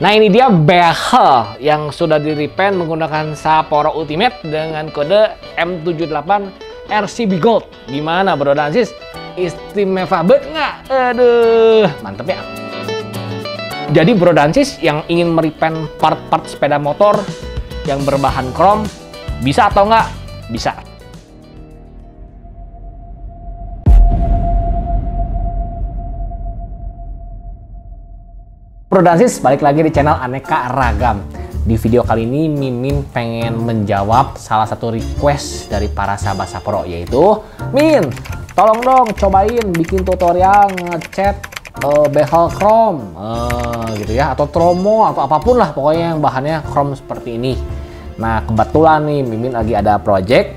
Nah, ini dia behel yang sudah di-repaint menggunakan Sapporo Ultimate dengan kode M78 RCB Gold. Gimana Bro dan Sis? Istimewa banget nggak? Aduh, mantep ya. Jadi Bro dan Sis yang ingin merepaint part-part sepeda motor yang berbahan krom, bisa atau nggak? Bisa. Bro dan Sis, balik lagi di channel Aneka Ragam. Di video kali ini Mimin pengen menjawab salah satu request dari para sahabat Sapporo, yaitu Min, tolong dong cobain bikin tutorial ngecat behel krom gitu ya, atau tromo atau apapun lah pokoknya yang bahannya krom seperti ini. Nah, kebetulan nih Mimin lagi ada project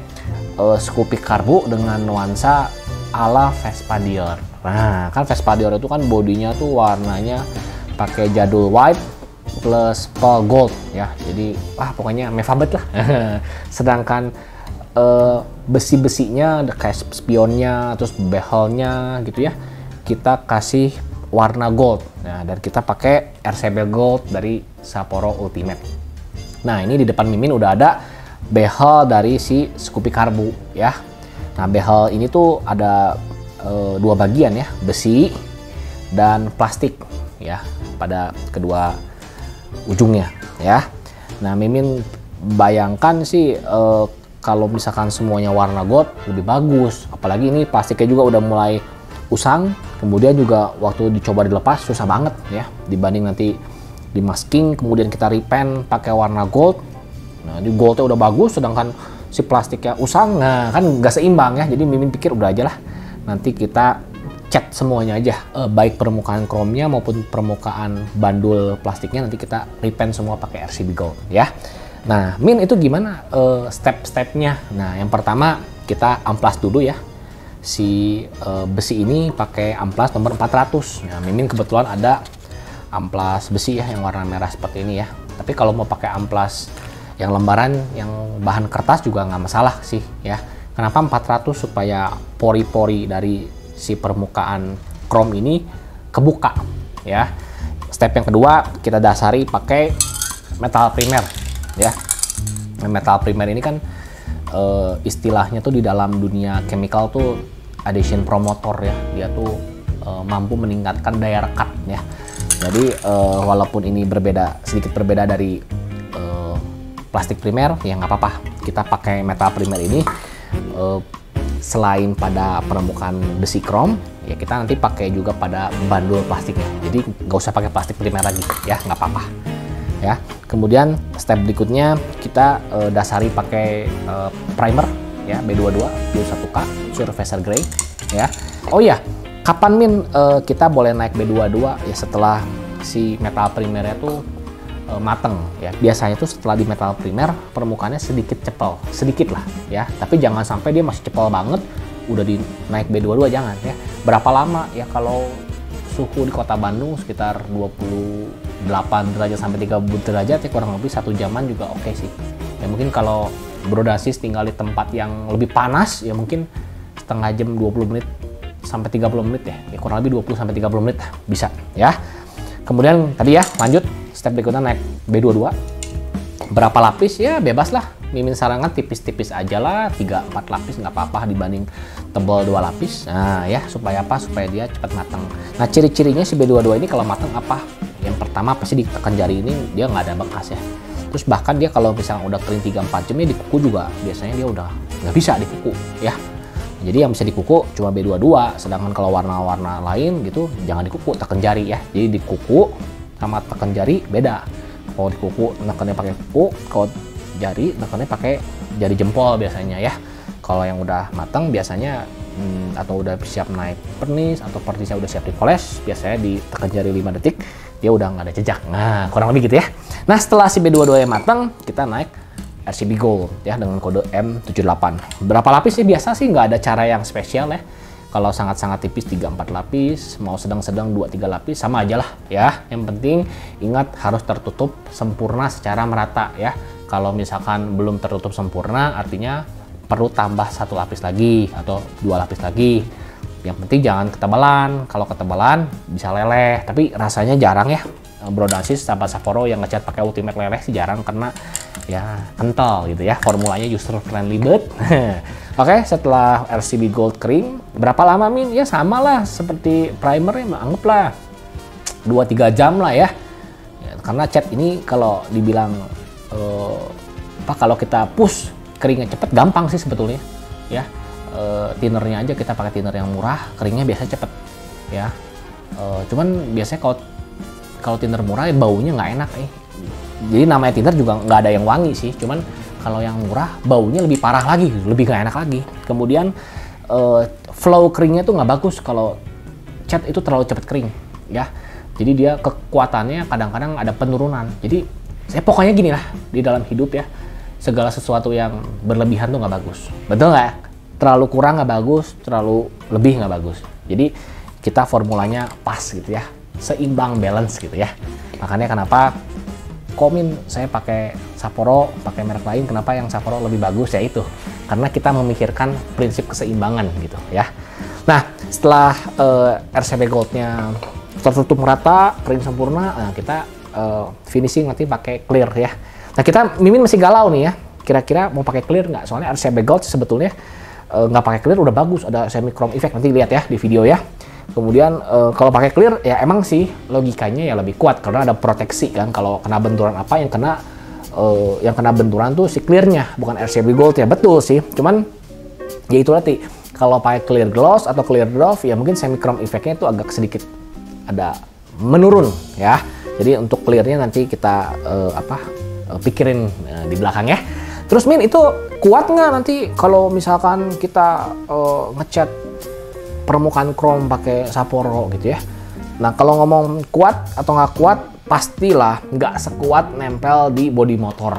Scoopy Carbu dengan nuansa ala Vespa Dior. Nah, kan Vespa Dior itu kan bodinya tuh warnanya pakai jadul white plus pearl gold ya, jadi pokoknya mewah banget lah. Sedangkan besi-besinya kayak spionnya terus behelnya gitu ya, kita kasih warna gold. Nah, dan kita pakai RCB Gold dari Sapporo Ultimate. Nah, ini di depan Mimin udah ada behel dari si Scoopy Carbu ya. Nah, behel ini tuh ada dua bagian ya, besi dan plastik ya pada kedua ujungnya ya. Nah, Mimin bayangkan sih kalau misalkan semuanya warna gold lebih bagus, apalagi ini plastiknya juga udah mulai usang, kemudian juga waktu dicoba dilepas susah banget ya, dibanding nanti di masking kemudian kita repaint pakai warna gold. Nah, ini goldnya udah bagus sedangkan si plastiknya usang, nah kan nggak seimbang ya. Jadi Mimin pikir udah aja lah, nanti kita cat semuanya aja, baik permukaan kromnya maupun permukaan bandul plastiknya nanti kita repaint semua pakai RCB Gold ya. Nah, Min itu gimana step-stepnya? Nah, yang pertama kita amplas dulu ya. Si besi ini pakai amplas nomor 400. Nah, Mimin kebetulan ada amplas besi ya yang warna merah seperti ini ya. Tapi kalau mau pakai amplas yang lembaran yang bahan kertas juga nggak masalah sih ya. Kenapa 400? Supaya pori-pori dari si permukaan krom ini kebuka ya. Step yang kedua kita dasari pakai metal primer ya. Metal primer ini kan istilahnya tuh di dalam dunia chemical tuh adhesion promotor ya. Dia tuh mampu meningkatkan daya rekat ya. Jadi walaupun ini sedikit berbeda dari plastik primer ya nggak apa-apa, kita pakai metal primer ini. Selain pada permukaan besi krom ya, kita nanti pakai juga pada bandul plastiknya, jadi nggak usah pakai plastik primer lagi ya, nggak apa-apa ya. Kemudian step berikutnya kita dasari pakai primer ya, B22 21K Surfacer Gray ya. Oh ya, kapan Min kita boleh naik B22 ya? Setelah si metal primernya tuh mateng ya. Biasanya tuh setelah di metal primer permukaannya sedikit cepel, sedikit lah ya, tapi jangan sampai dia masih cepel banget udah di naik B22, jangan ya. Berapa lama ya? Kalau suhu di kota Bandung sekitar 28 derajat sampai 30 derajat ya, kurang lebih 1 jaman juga oke sih ya. Mungkin kalau Bro dan Sis tinggal di tempat yang lebih panas ya, mungkin setengah jam 20 menit sampai 30 menit ya, kurang lebih 20 sampai 30 menit bisa ya. Kemudian tadi ya, lanjut step berikutnya naik B22. Berapa lapis ya bebas lah. Mimin sarankan tipis-tipis aja lah, 3-4 lapis nggak apa-apa dibanding tebal 2 lapis. Nah ya, supaya apa? Supaya dia cepat matang. Nah, ciri-cirinya si B22 ini kalau matang apa? Yang pertama pasti di tekan jari ini dia nggak ada bekas ya. Terus bahkan dia kalau misalnya udah kering 3-4 jam ya, di kuku juga biasanya dia udah nggak bisa di kuku ya. Jadi yang bisa dikuku cuma B22, sedangkan kalau warna-warna lain gitu jangan dikuku, tekan jari ya. Jadi di kuku sama tekan jari beda. Kalau di kuku nekannya pakai kuku, kalau jari nekannya pakai jari jempol biasanya ya. Kalau yang udah matang biasanya atau udah siap naik pernis atau pernisnya udah siap dipoles, biasanya di tekan jari 5 detik dia udah nggak ada jejak. Nah, kurang lebih gitu ya. Nah, setelah si B22 yang matang, kita naik RCB Gold ya dengan kode M78. Berapa lapis sih? Biasa sih nggak ada cara yang spesial ya. Kalau sangat-sangat tipis 3-4 lapis, mau sedang-sedang 2-3 lapis, sama aja lah ya. Yang penting ingat harus tertutup sempurna secara merata ya. Kalau misalkan belum tertutup sempurna, artinya perlu tambah 1 lapis lagi atau 2 lapis lagi. Yang penting jangan ketebalan. Kalau ketebalan bisa leleh, tapi rasanya jarang ya Bro Dansis sama Sapporo yang ngecat pakai Ultimate Leleh sih jarang, karena ya kental gitu ya, formulanya user friendly banget. Oke, setelah RCB Gold Cream, berapa lama Min? Ya sama lah seperti primer ya, anggaplah 2-3 jam lah ya. Karena cat ini kalau dibilang kalau kita push keringnya cepet, gampang sih sebetulnya ya. Thinnernya aja kita pakai thinner yang murah, keringnya biasa cepet ya. Cuman biasanya kalau thinner murah baunya nggak enak Jadi namanya thinner juga nggak ada yang wangi sih, cuman kalau yang murah baunya lebih parah lagi, lebih nggak enak lagi. Kemudian flow keringnya tuh nggak bagus kalau cat itu terlalu cepet kering ya. Jadi dia kekuatannya kadang-kadang ada penurunan. Jadi saya pokoknya gini lah di dalam hidup ya, segala sesuatu yang berlebihan tuh nggak bagus, betul nggak? Terlalu kurang nggak bagus, terlalu lebih nggak bagus. Jadi kita formulanya pas gitu ya, seimbang, balance gitu ya. Makanya kenapa Komin saya pakai Sapporo, pakai merek lain, kenapa yang Sapporo lebih bagus ya itu karena kita memikirkan prinsip keseimbangan gitu ya. Nah, setelah RCB Goldnya tertutup merata, kering sempurna, nah kita finishing nanti pakai clear ya. Nah, Mimin masih galau nih ya, kira-kira mau pakai clear nggak? Soalnya RCB Gold sebetulnya nggak pakai clear udah bagus, ada semi chrome effect, nanti lihat ya di video ya. Kemudian kalau pakai clear ya emang sih logikanya ya lebih kuat karena ada proteksi kan, kalau kena benturan apa yang kena benturan tuh si clearnya, bukan RCB Gold ya. Betul sih, cuman ya itu nanti kalau pakai clear gloss atau clear drop ya mungkin semi chrome effectnya itu agak sedikit ada menurun ya. Jadi untuk clearnya nanti kita pikirin di belakang ya. Terus Min, itu kuat nggak nanti kalau misalkan kita ngecat permukaan chrome pakai Sapporo gitu ya? Nah, kalau ngomong kuat atau nggak kuat, pastilah nggak sekuat nempel di bodi motor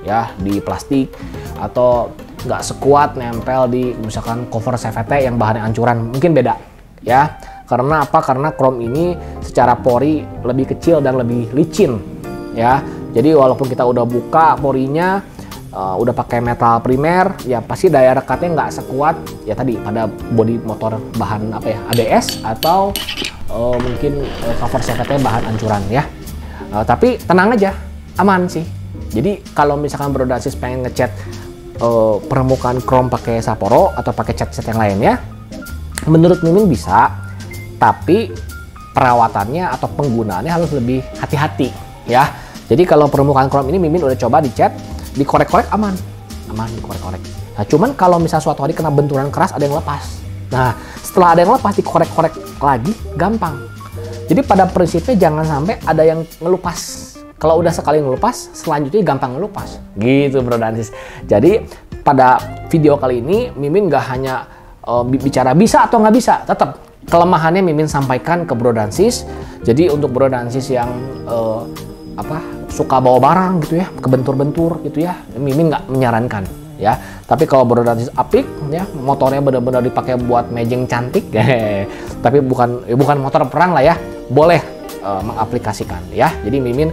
ya, di plastik, atau nggak sekuat nempel di misalkan cover CVT yang bahannya ancuran, mungkin beda ya. Karena apa? Karena chrome ini secara pori lebih kecil dan lebih licin ya. Jadi walaupun kita udah buka porinya, udah pakai metal primer, ya pasti daya rekatnya nggak sekuat ya tadi pada bodi motor bahan apa ya, ABS atau mungkin cover CVT bahan ancuran ya. Tapi tenang aja, aman sih. Jadi kalau misalkan Bro Dansis pengen ngecat permukaan chrome pakai Sapporo atau pakai cat-cat yang lainnya, menurut Mimin bisa, tapi perawatannya atau penggunaannya harus lebih hati-hati ya. Jadi kalau permukaan chrome ini Mimin udah coba dicat, dikorek-korek aman dikorek-korek. Nah, cuman kalau misal suatu hari kena benturan keras, ada yang lepas. Nah, setelah ada yang lepas dikorek-korek lagi gampang. Jadi pada prinsipnya jangan sampai ada yang ngelupas. Kalau udah sekali ngelupas, selanjutnya gampang ngelupas. Gitu Bro Dansis. Jadi pada video kali ini Mimin nggak hanya bicara bisa atau nggak bisa, tetap kelemahannya Mimin sampaikan ke Bro Dansis. Jadi untuk Bro Dansis yang suka bawa barang gitu ya, kebentur-bentur gitu ya, Mimin nggak menyarankan ya. Tapi kalau Bro Dansis apik ya, motornya benar-benar dipakai buat mejeng cantik, tapi bukan motor perang lah ya, boleh mengaplikasikan ya. Jadi Mimin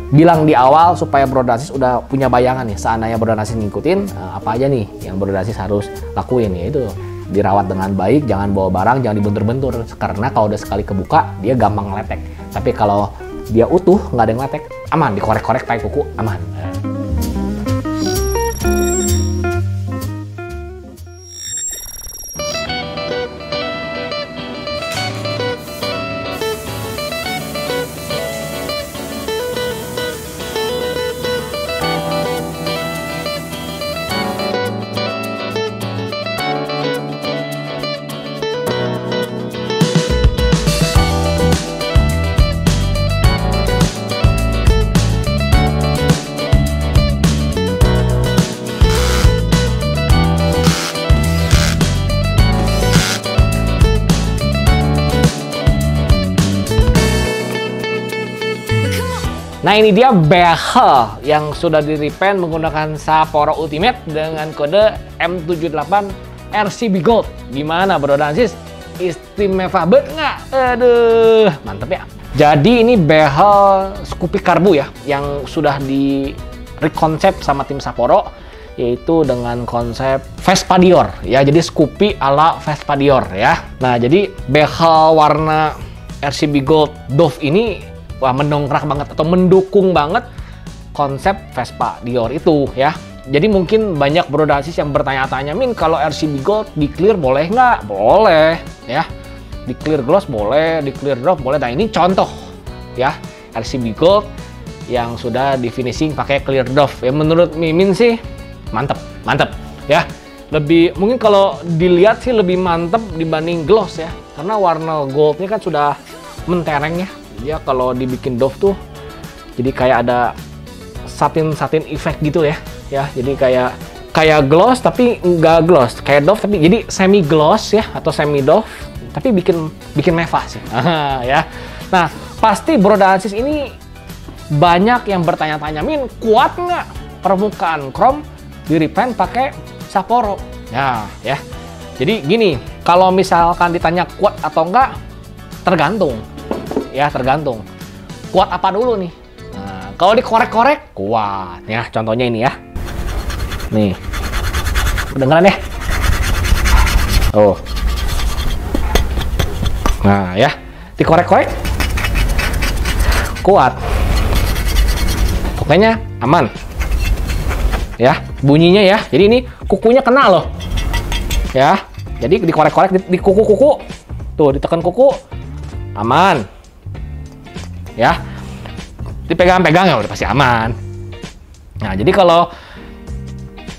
bilang di awal supaya Bro Dansis udah punya bayangan nih, seandainya Bro Dansis ngikutin apa aja nih yang Bro Dansis harus lakuin ya, itu dirawat dengan baik, jangan bawa barang, jangan dibentur-bentur, karena kalau udah sekali kebuka dia gampang ngeletek. Tapi kalau dia utuh, nggak ada yang letek, aman, dikorek-korek pakai kuku, aman. Nah, ini dia behel yang sudah di-repaint menggunakan Sapporo Ultimate dengan kode M78 RCB Gold. Gimana Bro Dansis? Istimewa banget nggak? Aduh, mantep ya. Jadi ini behel Scoopy Karbu ya, yang sudah di-reconsep sama tim Sapporo, yaitu dengan konsep Vespa Dior ya. Jadi Scoopy ala Vespa Dior ya. Nah, jadi behel warna RCB Gold Dove ini wah mendongkrak banget atau mendukung banget konsep Vespa Dior itu ya. Jadi mungkin banyak Bro Dansis yang bertanya-tanya, Min kalau RCB Gold di clear boleh nggak? Boleh ya, di clear gloss boleh, di clear drop boleh. Nah ini contoh ya RCB Gold yang sudah di finishing pakai clear drop. Ya menurut Mimin sih mantep ya. Lebih mungkin kalau dilihat sih lebih mantep dibanding gloss ya, karena warna goldnya kan sudah mentereng ya. Dia kalau dibikin doff tuh jadi kayak ada satin effect gitu ya. Ya, jadi kayak gloss tapi nggak gloss, kayak doff tapi jadi semi gloss ya atau semi doff tapi bikin mewah sih. Ya. Nah, pasti Bro Dansis ini banyak yang bertanya-tanya, Min kuat nggak permukaan chrome di repaint pakai Sapporo? Ya, ya. Jadi gini, kalau misalkan ditanya kuat atau enggak, tergantung. Ya, tergantung. Kuat apa dulu nih? Nah, kalau dikorek-korek, kuat. Ya, contohnya ini ya. Nih, kedengeran ya? Oh. Nah ya, dikorek-korek kuat. Pokoknya aman. Ya, bunyinya ya. Jadi ini kukunya kena loh. Ya, jadi dikorek-korek di kuku-kuku. Tuh, ditekan kuku. Aman. Ya. Dipegang-pegang ya udah pasti aman. Nah, jadi kalau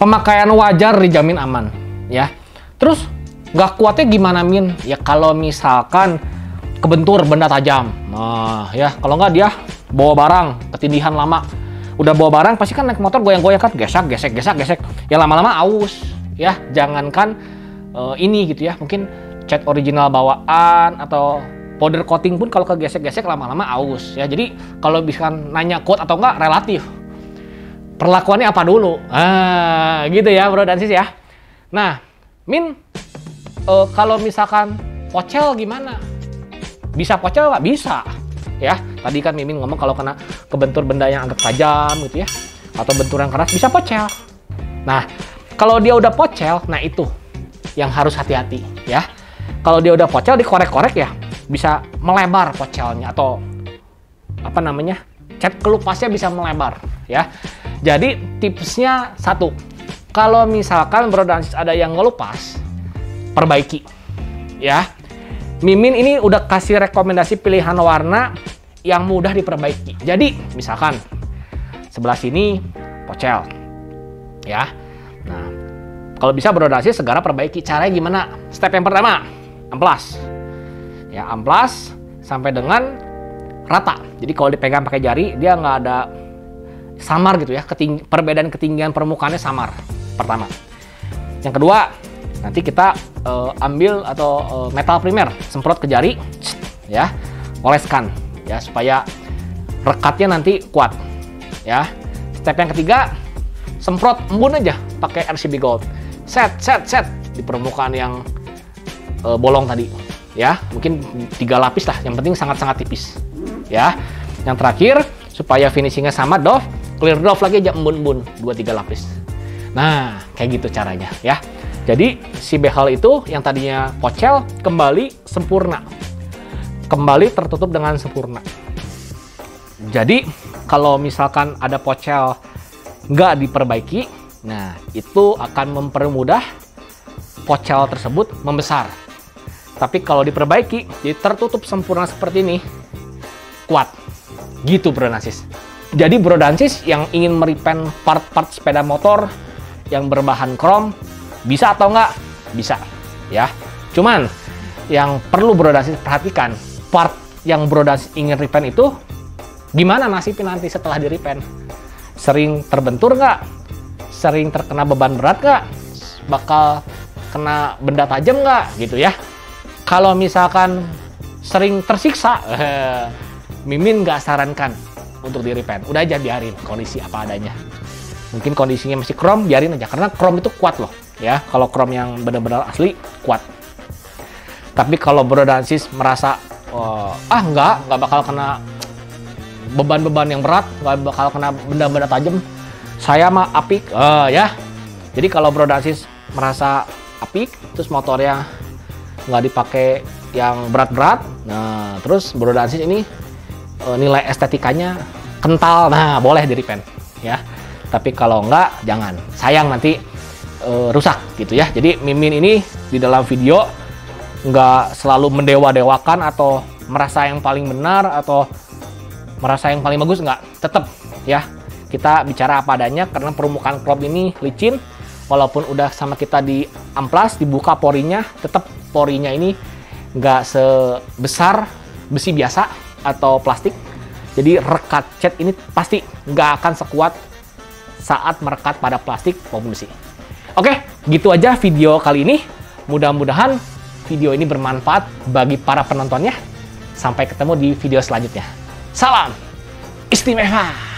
pemakaian wajar dijamin aman, ya. Terus nggak kuatnya gimana, Min? Ya kalau misalkan kebentur benda tajam, nah ya kalau nggak dia bawa barang ketindihan lama, udah bawa barang pasti kan naik motor goyang-goyang kan, gesek. Ya lama-lama aus, ya. Jangankan ini gitu ya, mungkin cat original bawaan atau powder coating pun kalau kegesek-gesek lama-lama aus, ya. Jadi kalau bisa nanya kuat atau nggak relatif. Perlakuannya apa dulu? Ah, gitu ya Bro Dansis ya. Nah, Min, kalau misalkan pocel gimana? Bisa pocel nggak? Bisa. Ya, tadi kan Mimin ngomong kalau kena kebentur benda yang agak tajam gitu ya, atau benturan keras bisa pocel. Nah, kalau dia udah pocel, nah itu yang harus hati-hati ya. Kalau dia udah pocel dikorek-korek ya, bisa melebar pocelnya atau apa namanya? Cat kelupasnya bisa melebar ya. Jadi tipsnya satu, kalau misalkan Bro Dansis ada yang ngelupas, perbaiki ya. Mimin ini udah kasih rekomendasi pilihan warna yang mudah diperbaiki. Jadi misalkan sebelah sini pocel ya. Nah, kalau bisa Bro Dansis segera perbaiki. Caranya gimana? Step yang pertama, amplas ya, amplas sampai dengan rata. Jadi kalau dipegang pakai jari dia nggak ada samar gitu ya, perbedaan ketinggian permukaannya samar. Pertama. Yang kedua, nanti kita ambil atau metal primer, semprot ke jari, ya, oleskan, ya supaya rekatnya nanti kuat, ya. Step yang ketiga, semprot embun aja pakai RCB Gold, set di permukaan yang bolong tadi, ya. Mungkin 3 lapis lah, yang penting sangat-sangat tipis, ya. Yang terakhir, supaya finishingnya sama doff, clear doff lagi aja embun-embun 2-3 lapis. Nah, kayak gitu caranya ya. Jadi si behel itu yang tadinya pocel kembali sempurna. Kembali tertutup dengan sempurna. Jadi kalau misalkan ada pocel nggak diperbaiki, nah itu akan mempermudah pocel tersebut membesar. Tapi kalau diperbaiki, jadi tertutup sempurna seperti ini, kuat. Gitu Bro Dansis. Jadi Bro Dansis yang ingin merepaint part-part sepeda motor yang berbahan krom, bisa atau enggak? Bisa, ya. Cuman yang perlu Bro Dansis perhatikan, part yang Bro Dansis ingin repaint itu gimana nasibnya nanti setelah di repaint? Sering terbentur nggak? Sering terkena beban berat nggak? Bakal kena benda tajam nggak? Gitu ya. Kalau misalkan sering tersiksa, Mimin nggak sarankan untuk di repaint. Udah aja biarin kondisi apa adanya. Mungkin kondisinya masih krom, biarin aja. Karena krom itu kuat loh. Ya, kalau krom yang benar-benar asli, kuat. Tapi kalau Bro Dansis merasa, nggak bakal kena beban-beban yang berat, nggak bakal kena benda-benda tajam, saya mah apik, ya. Jadi kalau Bro Dansis merasa apik, terus motornya nggak dipakai yang berat-berat, nah terus Bro Dansis ini nilai estetikanya kental, nah boleh di repaint ya. Tapi kalau enggak, jangan, sayang nanti rusak gitu ya. Jadi Mimin ini di dalam video nggak selalu mendewa-dewakan atau merasa yang paling benar atau merasa yang paling bagus, nggak. Tetap ya, kita bicara apa adanya karena permukaan chrome ini licin. Walaupun udah sama kita di amplas, dibuka porinya, tetap porinya ini nggak sebesar besi biasa atau plastik. Jadi rekat cat ini pasti nggak akan sekuat saat merekat pada plastik maupun besi. Oke, gitu aja video kali ini. Mudah-mudahan video ini bermanfaat bagi para penontonnya. Sampai ketemu di video selanjutnya. Salam istimewa!